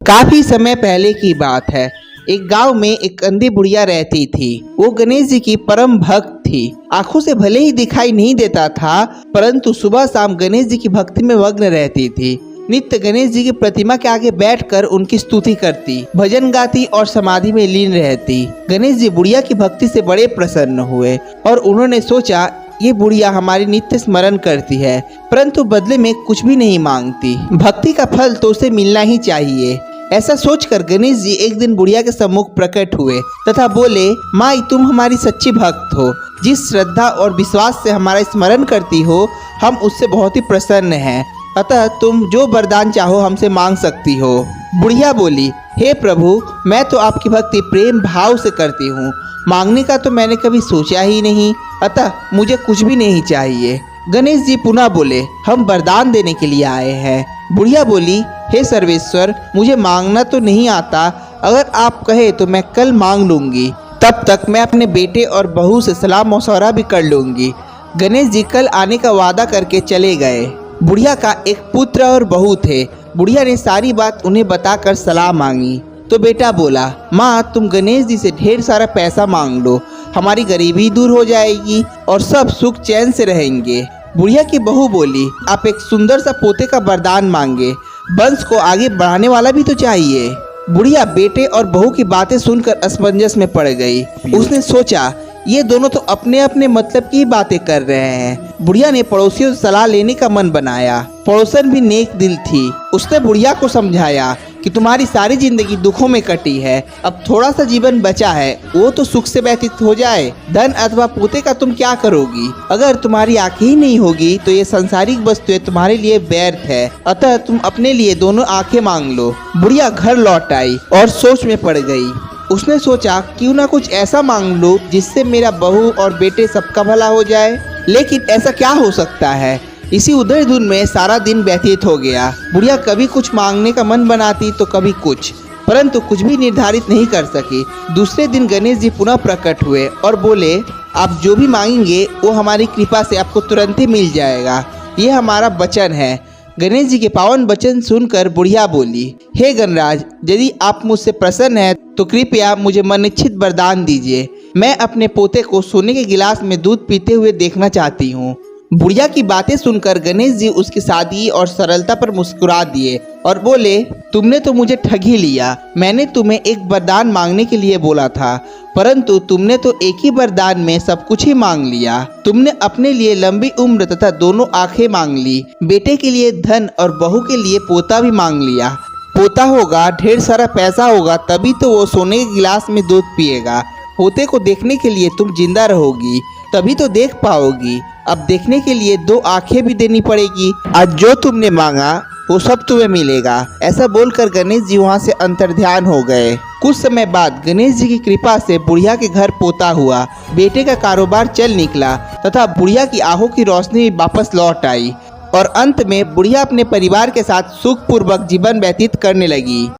काफी समय पहले की बात है। एक गांव में एक अंधी बुढ़िया रहती थी। वो गणेश जी की परम भक्त थी। आंखों से भले ही दिखाई नहीं देता था, परंतु सुबह शाम गणेश जी की भक्ति में मग्न रहती थी। नित्य गणेश जी की प्रतिमा के आगे बैठकर उनकी स्तुति करती, भजन गाती और समाधि में लीन रहती। गणेश जी बुढ़िया की भक्ति से बड़े प्रसन्न हुए और उन्होंने सोचा, ये बुढ़िया हमारी नित्य स्मरण करती है, परंतु बदले में कुछ भी नहीं मांगती। भक्ति का फल तो उसे मिलना ही चाहिए। ऐसा सोचकर गणेश जी एक दिन बुढ़िया के सम्मुख प्रकट हुए तथा बोले, माई, तुम हमारी सच्ची भक्त हो। जिस श्रद्धा और विश्वास से हमारा स्मरण करती हो, हम उससे बहुत ही प्रसन्न हैं। अतः तुम जो वरदान चाहो हमसे मांग सकती हो। बुढ़िया बोली, हे प्रभु, मैं तो आपकी भक्ति प्रेम भाव से करती हूँ। मांगने का तो मैंने कभी सोचा ही नहीं, अतः मुझे कुछ भी नहीं चाहिए। गणेश जी पुनः बोले, हम वरदान देने के लिए आए हैं। बुढ़िया बोली, हे सर्वेश्वर, मुझे मांगना तो नहीं आता। अगर आप कहे तो मैं कल मांग लूंगी। तब तक मैं अपने बेटे और बहू से सलाह मशवरा भी कर लूंगी। गणेश जी कल आने का वादा करके चले गए। बुढ़िया का एक पुत्र और बहू थे। बुढ़िया ने सारी बात उन्हें बताकर सलाह मांगी तो बेटा बोला, माँ, तुम गणेश जी से ढेर सारा पैसा मांग लो, हमारी गरीबी दूर हो जाएगी और सब सुख चैन से रहेंगे। बुढ़िया की बहू बोली, आप एक सुंदर सा पोते का वरदान मांगे, वंश को आगे बढ़ाने वाला भी तो चाहिए। बुढ़िया बेटे और बहू की बातें सुनकर असमंजस में पड़ गई। उसने सोचा, ये दोनों तो अपने अपने मतलब की बातें कर रहे हैं। बुढ़िया ने पड़ोसियों से सलाह लेने का मन बनाया। पड़ोसन भी नेक दिल थी। उसने बुढ़िया को समझाया कि तुम्हारी सारी जिंदगी दुखों में कटी है, अब थोड़ा सा जीवन बचा है, वो तो सुख से व्यतीत हो जाए। धन अथवा पोते का तुम क्या करोगी? अगर तुम्हारी आंखें ही नहीं होगी तो ये सांसारिक वस्तुएं तुम्हारे लिए व्यर्थ है। अतः तुम अपने लिए दोनों आंखें मांग लो। बुढ़िया घर लौट आई और सोच में पड़ गई। उसने सोचा, क्यों ना कुछ ऐसा मांग लो जिससे मेरा बहू और बेटे सबका भला हो जाए। लेकिन ऐसा क्या हो सकता है? इसी उधर धुन में सारा दिन व्यतीत हो गया। बुढ़िया कभी कुछ मांगने का मन बनाती तो कभी कुछ, परंतु कुछ भी निर्धारित नहीं कर सकी। दूसरे दिन गणेश जी पुनः प्रकट हुए और बोले, आप जो भी मांगेंगे वो हमारी कृपा से आपको तुरंत ही मिल जाएगा। ये हमारा वचन है। गणेश जी के पावन वचन सुनकर बुढ़िया बोली, हे गणराज, यदि आप मुझसे प्रसन्न हैं तो कृपया मुझे मनइच्छित वरदान दीजिए। मैं अपने पोते को सोने के गिलास में दूध पीते हुए देखना चाहती हूँ। बुढ़िया की बातें सुनकर गणेश जी उसकी सादगी और सरलता पर मुस्कुरा दिए और बोले, तुमने तो मुझे ठग ही लिया। मैंने तुम्हें एक वरदान मांगने के लिए बोला था, परंतु तुमने तो एक ही वरदान में सब कुछ ही मांग लिया। तुमने अपने लिए लंबी उम्र तथा दोनों आंखें मांग ली, बेटे के लिए धन और बहू के लिए पोता भी मांग लिया। पोता होगा, ढेर सारा पैसा होगा, तभी तो वो सोने के गिलास में दूध पिएगा। पोते को देखने के लिए तुम जिंदा रहोगी, तभी तो देख पाओगी। अब देखने के लिए दो आंखें भी देनी पड़ेगी। आज जो तुमने मांगा वो सब तुम्हें मिलेगा। ऐसा बोलकर गणेश जी वहाँ से अंतर्ध्यान हो गए। कुछ समय बाद गणेश जी की कृपा से बुढ़िया के घर पोता हुआ, बेटे का कारोबार चल निकला तथा बुढ़िया की आंखों की रोशनी वापस लौट आई और अंत में बुढ़िया अपने परिवार के साथ सुखपूर्वक जीवन व्यतीत करने लगी।